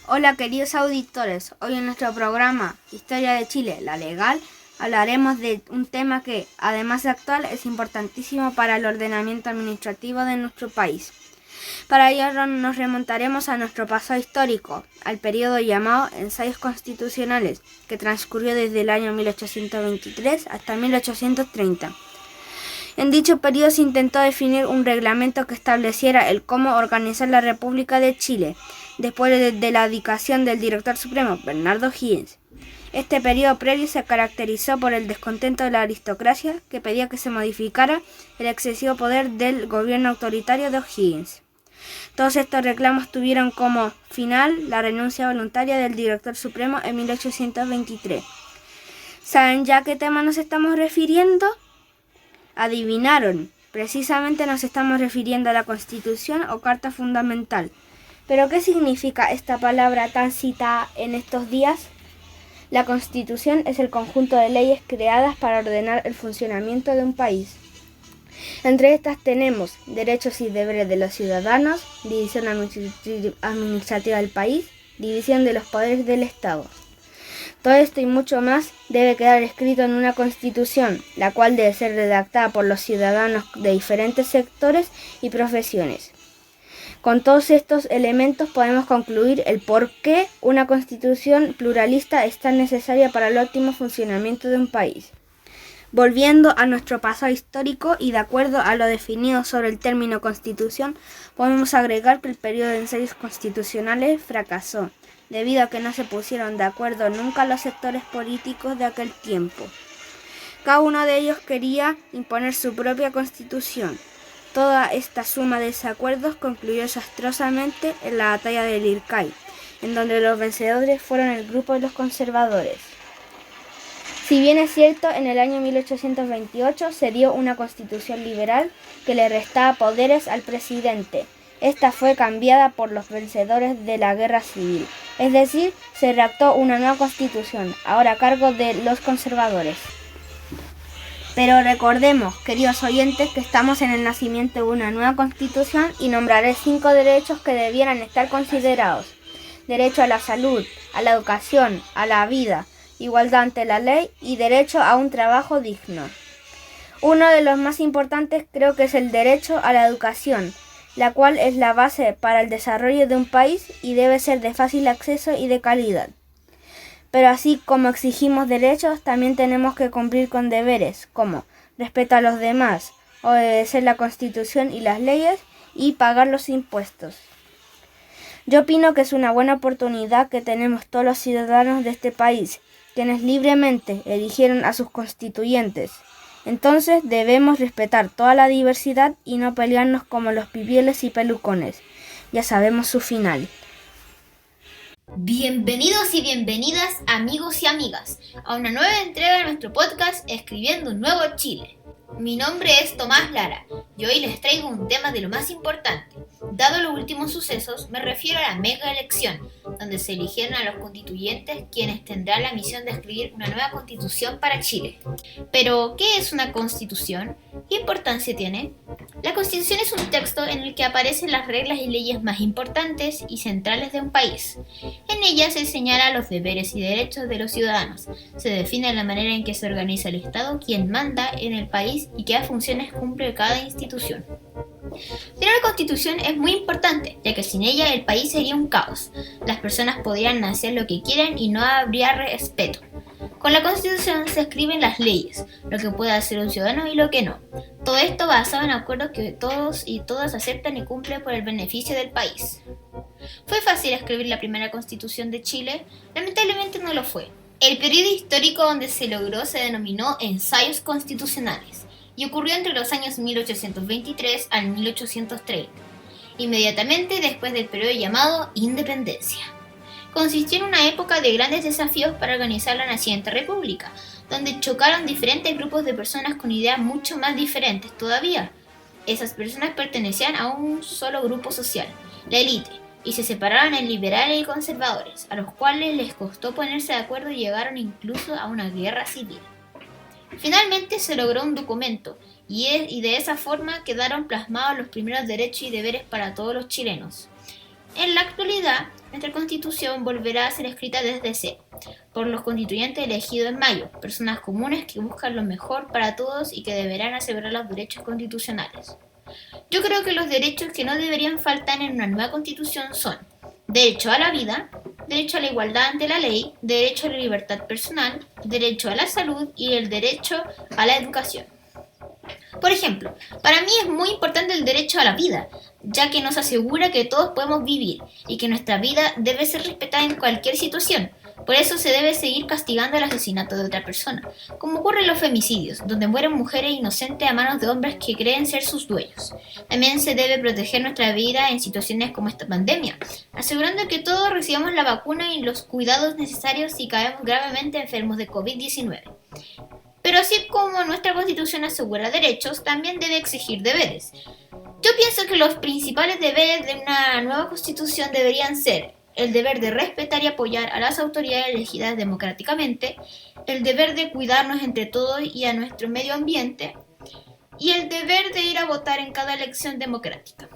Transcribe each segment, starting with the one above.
Hola queridos auditores, hoy en nuestro programa Historia de Chile, la legal, hablaremos de un tema que, además de actual, es importantísimo para el ordenamiento administrativo de nuestro país. Para ello nos remontaremos a nuestro pasado histórico, al periodo llamado Ensayos Constitucionales, que transcurrió desde el año 1823 hasta 1830. En dicho periodo se intentó definir un reglamento que estableciera el cómo organizar la República de Chile, después de la abdicación del director supremo, Bernardo O'Higgins. Este periodo previo se caracterizó por el descontento de la aristocracia, que pedía que se modificara el excesivo poder del gobierno autoritario de O'Higgins. Todos estos reclamos tuvieron como final la renuncia voluntaria del director supremo en 1823. ¿Saben ya a qué tema nos estamos refiriendo? Adivinaron, precisamente nos estamos refiriendo a la Constitución o Carta Fundamental. ¿Pero qué significa esta palabra tan citada en estos días? La Constitución es el conjunto de leyes creadas para ordenar el funcionamiento de un país. Entre estas tenemos derechos y deberes de los ciudadanos, división administrativa del país, división de los poderes del Estado. Todo esto y mucho más debe quedar escrito en una Constitución, la cual debe ser redactada por los ciudadanos de diferentes sectores y profesiones. Con todos estos elementos podemos concluir el por qué una Constitución pluralista es tan necesaria para el óptimo funcionamiento de un país. Volviendo a nuestro pasado histórico y de acuerdo a lo definido sobre el término Constitución, podemos agregar que el periodo de ensayos constitucionales fracasó, debido a que no se pusieron de acuerdo nunca los sectores políticos de aquel tiempo. Cada uno de ellos quería imponer su propia constitución. Toda esta suma de desacuerdos concluyó desastrosamente en la batalla de Lircay, en donde los vencedores fueron el grupo de los conservadores. Si bien es cierto, en el año 1828 se dio una constitución liberal que le restaba poderes al presidente. Esta fue cambiada por los vencedores de la guerra civil, es decir, se redactó una nueva constitución, ahora a cargo de los conservadores. Pero recordemos, queridos oyentes, que estamos en el nacimiento de una nueva constitución y nombraré 5 derechos que debieran estar considerados. Derecho a la salud, a la educación, a la vida, igualdad ante la ley y derecho a un trabajo digno. Uno de los más importantes creo que es el derecho a la educación, la cual es la base para el desarrollo de un país y debe ser de fácil acceso y de calidad. Pero así como exigimos derechos, también tenemos que cumplir con deberes, como respeto a los demás, obedecer la Constitución y las leyes y pagar los impuestos. Yo opino que es una buena oportunidad que tenemos todos los ciudadanos de este país, quienes libremente eligieron a sus constituyentes. Entonces debemos respetar toda la diversidad y no pelearnos como los pipieles y pelucones. Ya sabemos su final. Bienvenidos y bienvenidas amigos y amigas a una nueva entrega de nuestro podcast Escribiendo un Nuevo Chile. Mi nombre es Tomás Lara y hoy les traigo un tema de lo más importante. Dado los últimos sucesos, me refiero a la mega elección, donde se eligieron a los constituyentes quienes tendrán la misión de escribir una nueva constitución para Chile. Pero, ¿qué es una constitución? ¿Qué importancia tiene? La constitución es un texto en el que aparecen las reglas y leyes más importantes y centrales de un país. En ella se señalan los deberes y derechos de los ciudadanos, se define la manera en que se organiza el Estado, quién manda en el país y qué funciones cumple cada institución. Tener una constitución es muy importante, ya que sin ella el país sería un caos. Las personas podrían hacer lo que quieran y no habría respeto. Con la constitución se escriben las leyes, lo que puede hacer un ciudadano y lo que no. Todo esto basado en acuerdos que todos y todas aceptan y cumplen por el beneficio del país. ¿Fue fácil escribir la primera constitución de Chile? Lamentablemente no lo fue. El periodo histórico donde se logró se denominó Ensayos Constitucionales y ocurrió entre los años 1823 al 1830, inmediatamente después del periodo llamado Independencia. Consistió en una época de grandes desafíos para organizar la naciente república, donde chocaron diferentes grupos de personas con ideas mucho más diferentes todavía. Esas personas pertenecían a un solo grupo social, la élite, y se separaron en liberales y conservadores, a los cuales les costó ponerse de acuerdo y llegaron incluso a una guerra civil. Finalmente se logró un documento y de esa forma quedaron plasmados los primeros derechos y deberes para todos los chilenos. En la actualidad, nuestra Constitución volverá a ser escrita desde cero, por los constituyentes elegidos en mayo, personas comunes que buscan lo mejor para todos y que deberán asegurar los derechos constitucionales. Yo creo que los derechos que no deberían faltar en una nueva Constitución son derecho a la vida, derecho a la igualdad ante la ley, derecho a la libertad personal, derecho a la salud y el derecho a la educación. Por ejemplo, para mí es muy importante el derecho a la vida, ya que nos asegura que todos podemos vivir y que nuestra vida debe ser respetada en cualquier situación. Por eso se debe seguir castigando el asesinato de otra persona, como ocurre en los femicidios, donde mueren mujeres inocentes a manos de hombres que creen ser sus dueños. También se debe proteger nuestra vida en situaciones como esta pandemia, asegurando que todos recibamos la vacuna y los cuidados necesarios si caemos gravemente enfermos de COVID-19. Pero así como nuestra Constitución asegura derechos, también debe exigir deberes. Yo pienso que los principales deberes de una nueva Constitución deberían ser el deber de respetar y apoyar a las autoridades elegidas democráticamente, el deber de cuidarnos entre todos y a nuestro medio ambiente, y el deber de ir a votar en cada elección democrática.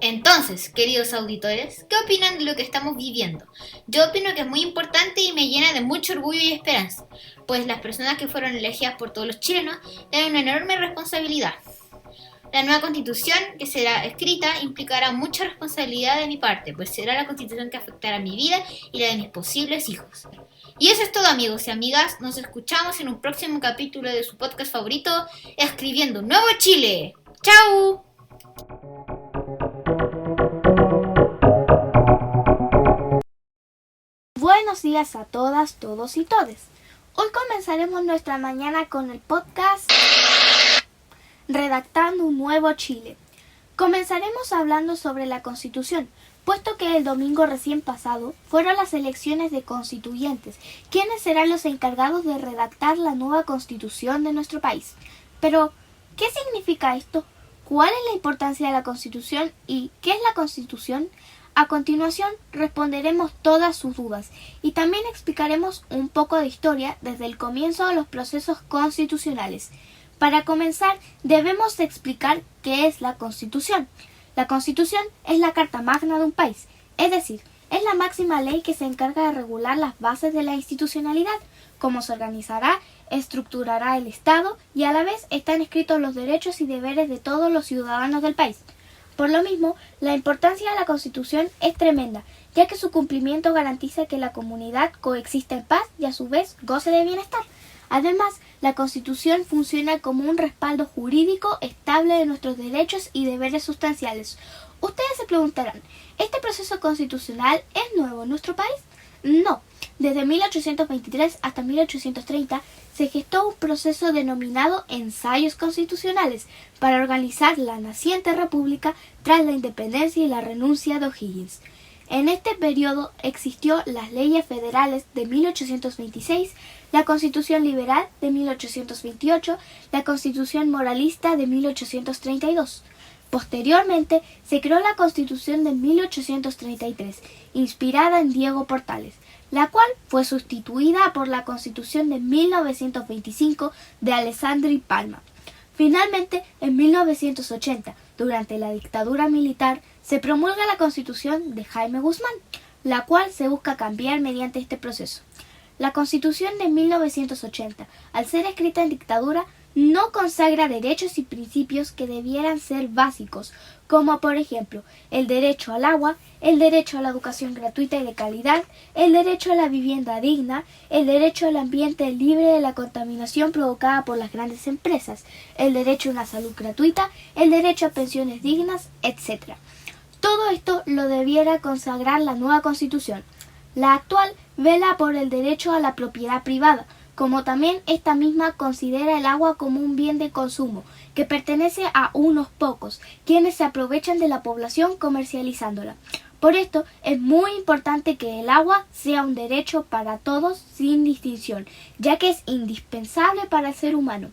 Entonces, queridos auditores, ¿qué opinan de lo que estamos viviendo? Yo opino que es muy importante y me llena de mucho orgullo y esperanza, pues las personas que fueron elegidas por todos los chilenos tienen una enorme responsabilidad. La nueva Constitución que será escrita implicará mucha responsabilidad de mi parte, pues será la Constitución que afectará mi vida y la de mis posibles hijos. Y eso es todo, amigos y amigas. Nos escuchamos en un próximo capítulo de su podcast favorito, Escribiendo un Nuevo Chile. ¡Chao! Buenos días a todas, todos y todes. Hoy comenzaremos nuestra mañana con el podcast Redactando un Nuevo Chile. Comenzaremos hablando sobre la Constitución, puesto que el domingo recién pasado fueron las elecciones de constituyentes, quienes serán los encargados de redactar la nueva Constitución de nuestro país. Pero, ¿qué significa esto? ¿Cuál es la importancia de la Constitución y qué es la Constitución? A continuación responderemos todas sus dudas y también explicaremos un poco de historia desde el comienzo de los procesos constitucionales. Para comenzar, debemos explicar qué es la Constitución. La Constitución es la Carta Magna de un país, es decir, es la máxima ley que se encarga de regular las bases de la institucionalidad, cómo se organizará, estructurará el Estado y a la vez están escritos los derechos y deberes de todos los ciudadanos del país. Por lo mismo, la importancia de la Constitución es tremenda, ya que su cumplimiento garantiza que la comunidad coexista en paz y a su vez goce de bienestar. Además, la Constitución funciona como un respaldo jurídico estable de nuestros derechos y deberes sustanciales. Ustedes se preguntarán, ¿este proceso constitucional es nuevo en nuestro país? No. Desde 1823 hasta 1830 se gestó un proceso denominado ensayos constitucionales para organizar la naciente república tras la independencia y la renuncia de O'Higgins. En este periodo existió las leyes federales de 1826, la Constitución Liberal de 1828, la Constitución Moralista de 1832. Posteriormente se creó la Constitución de 1833, inspirada en Diego Portales, la cual fue sustituida por la Constitución de 1925 de Alessandri Palma. Finalmente, en 1980, durante la dictadura militar, se promulga la Constitución de Jaime Guzmán, la cual se busca cambiar mediante este proceso. La Constitución de 1980, al ser escrita en dictadura, no consagra derechos y principios que debieran ser básicos, como por ejemplo el derecho al agua, el derecho a la educación gratuita y de calidad, el derecho a la vivienda digna, el derecho al ambiente libre de la contaminación provocada por las grandes empresas, el derecho a una salud gratuita, el derecho a pensiones dignas, etc. Todo esto lo debiera consagrar la nueva Constitución. La actual vela por el derecho a la propiedad privada, como también esta misma considera el agua como un bien de consumo, que pertenece a unos pocos, quienes se aprovechan de la población comercializándola. Por esto es muy importante que el agua sea un derecho para todos sin distinción, ya que es indispensable para el ser humano.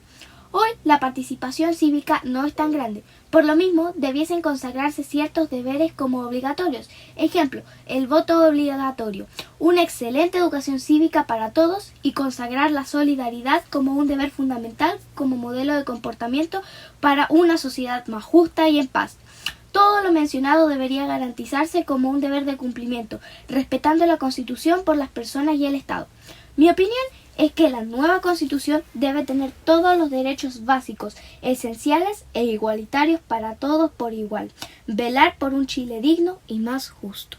Hoy la participación cívica no es tan grande, por lo mismo debiesen consagrarse ciertos deberes como obligatorios. Ejemplo, el voto obligatorio, una excelente educación cívica para todos y consagrar la solidaridad como un deber fundamental como modelo de comportamiento para una sociedad más justa y en paz. Todo lo mencionado debería garantizarse como un deber de cumplimiento, respetando la Constitución por las personas y el Estado. Mi opinión es que la nueva Constitución debe tener todos los derechos básicos, esenciales e igualitarios para todos por igual. Velar por un Chile digno y más justo.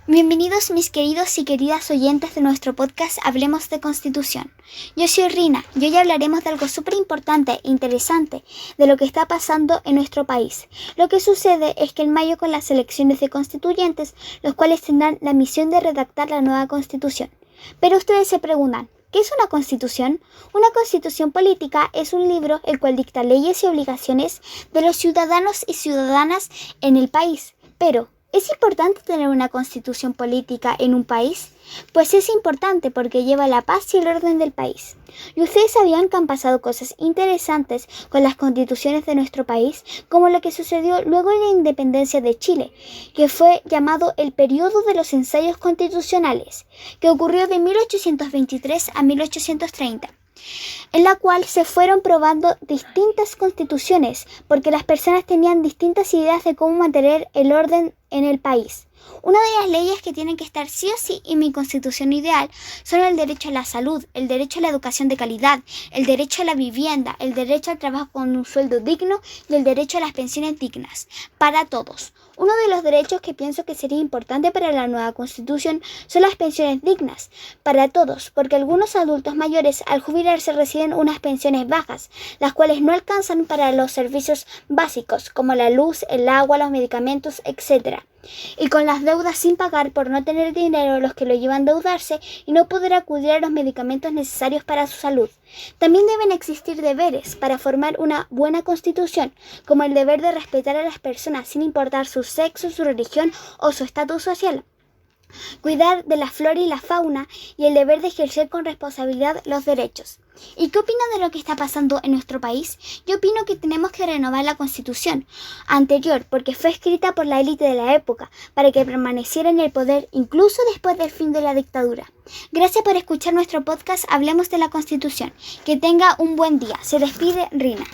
Bienvenidos mis queridos y queridas oyentes de nuestro podcast Hablemos de Constitución. Yo soy Rina y hoy hablaremos de algo súper importante e interesante de lo que está pasando en nuestro país. Lo que sucede es que en mayo con las elecciones de constituyentes, los cuales tendrán la misión de redactar la nueva Constitución. Pero ustedes se preguntan, ¿qué es una constitución? Una constitución política es un libro el cual dicta leyes y obligaciones de los ciudadanos y ciudadanas en el país. Pero, ¿es importante tener una constitución política en un país? Pues es importante porque lleva la paz y el orden del país. ¿Y ustedes sabían que han pasado cosas interesantes con las constituciones de nuestro país? Como lo que sucedió luego de la independencia de Chile, que fue llamado el periodo de los ensayos constitucionales, que ocurrió de 1823 a 1830. En la cual se fueron probando distintas constituciones, porque las personas tenían distintas ideas de cómo mantener el orden en el país. Una de las leyes que tienen que estar sí o sí en mi constitución ideal son el derecho a la salud, el derecho a la educación de calidad, el derecho a la vivienda, el derecho al trabajo con un sueldo digno y el derecho a las pensiones dignas, para todos. Uno de los derechos que pienso que sería importante para la nueva constitución son las pensiones dignas, para todos, porque algunos adultos mayores al jubilarse reciben unas pensiones bajas, las cuales no alcanzan para los servicios básicos, como la luz, el agua, los medicamentos, etc. Y con las deudas sin pagar por no tener dinero los que lo llevan a endeudarse y no poder acudir a los medicamentos necesarios para su salud. También deben existir deberes para formar una buena constitución, como el deber de respetar a las personas sin importar su sexo, su religión o su estatus social. Cuidar de la flora y la fauna y el deber de ejercer con responsabilidad los derechos. ¿Y qué opinan de lo que está pasando en nuestro país? Yo opino que tenemos que renovar la constitución anterior porque fue escrita por la élite de la época para que permaneciera en el poder incluso después del fin de la dictadura. Gracias por escuchar nuestro podcast Hablemos de la Constitución. Que tenga un buen día. Se despide Rina.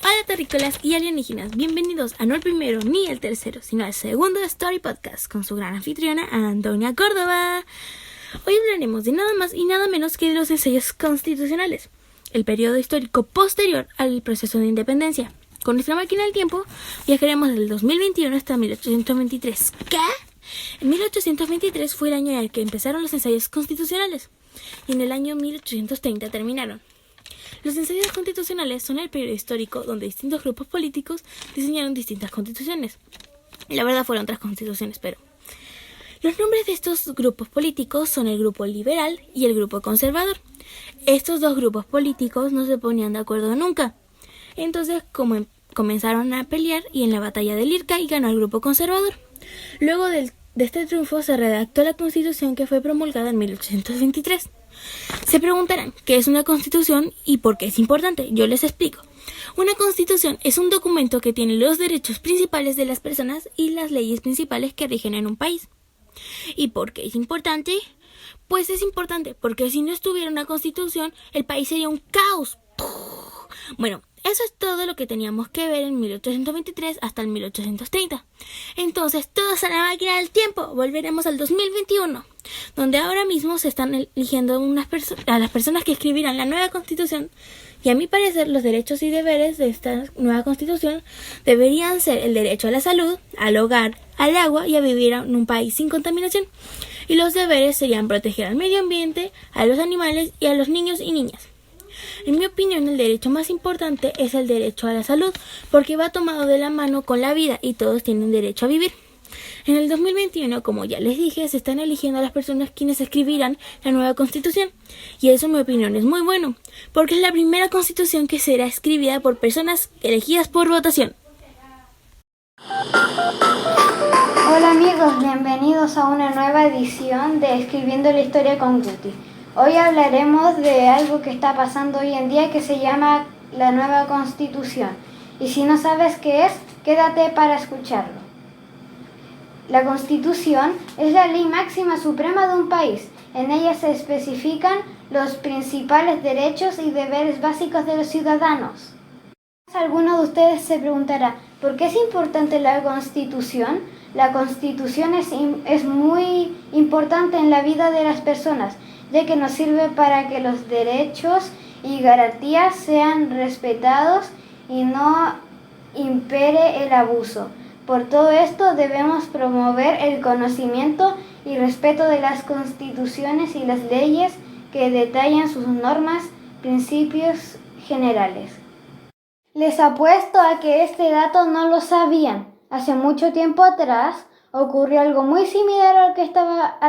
Hola terrícolas y alienígenas, bienvenidos a no el primero ni el tercero, sino al segundo Story Podcast con su gran anfitriona Antonia Córdoba. Hoy hablaremos de nada más y nada menos que de los ensayos constitucionales, el periodo histórico posterior al proceso de independencia. Con nuestra máquina del tiempo viajaremos del 2021 hasta 1823. ¿Qué? En 1823 fue el año en el que empezaron los ensayos constitucionales y en el año 1830 terminaron. Los ensayos constitucionales son el periodo histórico donde distintos grupos políticos diseñaron distintas constituciones. La verdad fueron 3 constituciones, pero... Los nombres de estos grupos políticos son el grupo liberal y el grupo conservador. Estos 2 grupos políticos no se ponían de acuerdo nunca. Entonces, comenzaron a pelear y en la batalla de Lircay ganó el grupo conservador. Luego de este triunfo se redactó la Constitución que fue promulgada en 1823. Se preguntarán qué es una constitución y por qué es importante. Yo les explico. Una constitución es un documento que tiene los derechos principales de las personas y las leyes principales que rigen en un país. ¿Y por qué es importante? Pues es importante porque si no estuviera una constitución, el país sería un caos. Bueno, eso es todo lo que teníamos que ver en 1823 hasta el 1830. Entonces, todos a la máquina del tiempo. Volveremos al 2021, donde ahora mismo se están eligiendo a las personas que escribirán la nueva constitución. Y a mi parecer, los derechos y deberes de esta nueva constitución deberían ser el derecho a la salud, al hogar, al agua y a vivir en un país sin contaminación. Y los deberes serían proteger al medio ambiente, a los animales y a los niños y niñas. En mi opinión, el derecho más importante es el derecho a la salud, porque va tomado de la mano con la vida y todos tienen derecho a vivir. En el 2021, como ya les dije, se están eligiendo a las personas quienes escribirán la nueva constitución. Y eso, en mi opinión, es muy bueno, porque es la primera constitución que será escribida por personas elegidas por votación. Hola amigos, bienvenidos a una nueva edición de Escribiendo la Historia con Guti. Hoy hablaremos de algo que está pasando hoy en día que se llama la nueva Constitución. Y si no sabes qué es, quédate para escucharlo. La Constitución es la ley máxima suprema de un país. En ella se especifican los principales derechos y deberes básicos de los ciudadanos. Alguno de ustedes se preguntará, ¿por qué es importante la Constitución? La Constitución es muy importante en la vida de las personas, ya que nos sirve para que los derechos y garantías sean respetados y no impere el abuso. Por todo esto debemos promover el conocimiento y respeto de las constituciones y las leyes que detallan sus normas, principios generales. Les apuesto a que este dato no lo sabían. Hace mucho tiempo atrás ocurrió algo muy similar a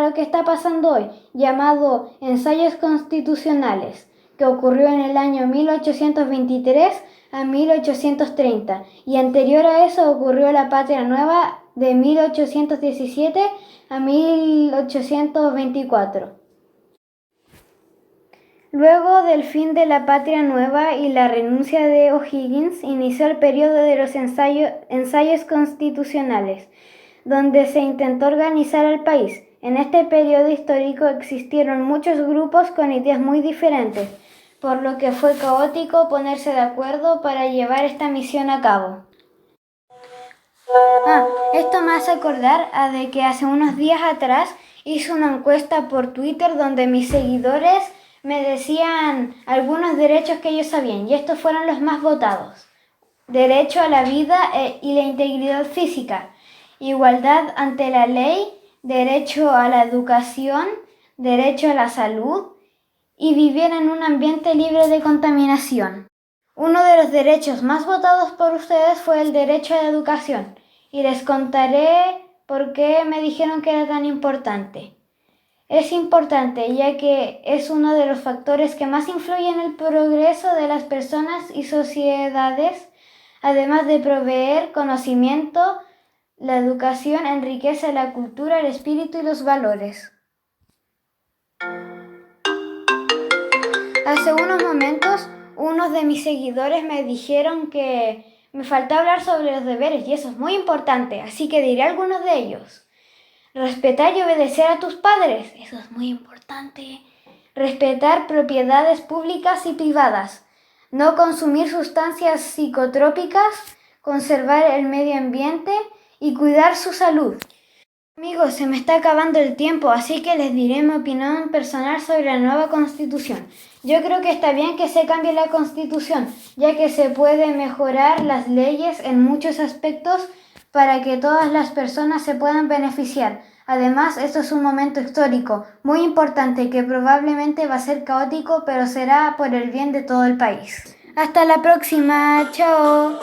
lo que está pasando hoy, llamado ensayos constitucionales, que ocurrió en el año 1823 a 1830, y anterior a eso ocurrió la Patria Nueva de 1817 a 1824. Luego del fin de la Patria Nueva y la renuncia de O'Higgins, inició el periodo de los ensayos constitucionales, donde se intentó organizar al país. En este periodo histórico existieron muchos grupos con ideas muy diferentes, por lo que fue caótico ponerse de acuerdo para llevar esta misión a cabo. Esto me hace acordar de que hace unos días atrás hice una encuesta por Twitter donde mis seguidores me decían algunos derechos que ellos sabían, y estos fueron los más votados: derecho a la vida y la integridad física, igualdad ante la ley, derecho a la educación, derecho a la salud y vivir en un ambiente libre de contaminación. Uno de los derechos más votados por ustedes fue el derecho a la educación, y les contaré por qué me dijeron que era tan importante. Es importante ya que es uno de los factores que más influyen en el progreso de las personas y sociedades. Además de proveer conocimiento, la educación enriquece la cultura, el espíritu y los valores. Hace unos momentos, unos de mis seguidores me dijeron que me faltó hablar sobre los deberes, y eso es muy importante, así que diré algunos de ellos. Respetar y obedecer a tus padres, eso es muy importante. Respetar propiedades públicas y privadas. No consumir sustancias psicotrópicas, conservar el medio ambiente y cuidar su salud. Amigos, se me está acabando el tiempo, así que les diré mi opinión personal sobre la nueva Constitución. Yo creo que está bien que se cambie la Constitución, ya que se puede mejorar las leyes en muchos aspectos para que todas las personas se puedan beneficiar. Además, esto es un momento histórico muy importante que probablemente va a ser caótico, pero será por el bien de todo el país. Hasta la próxima, chao.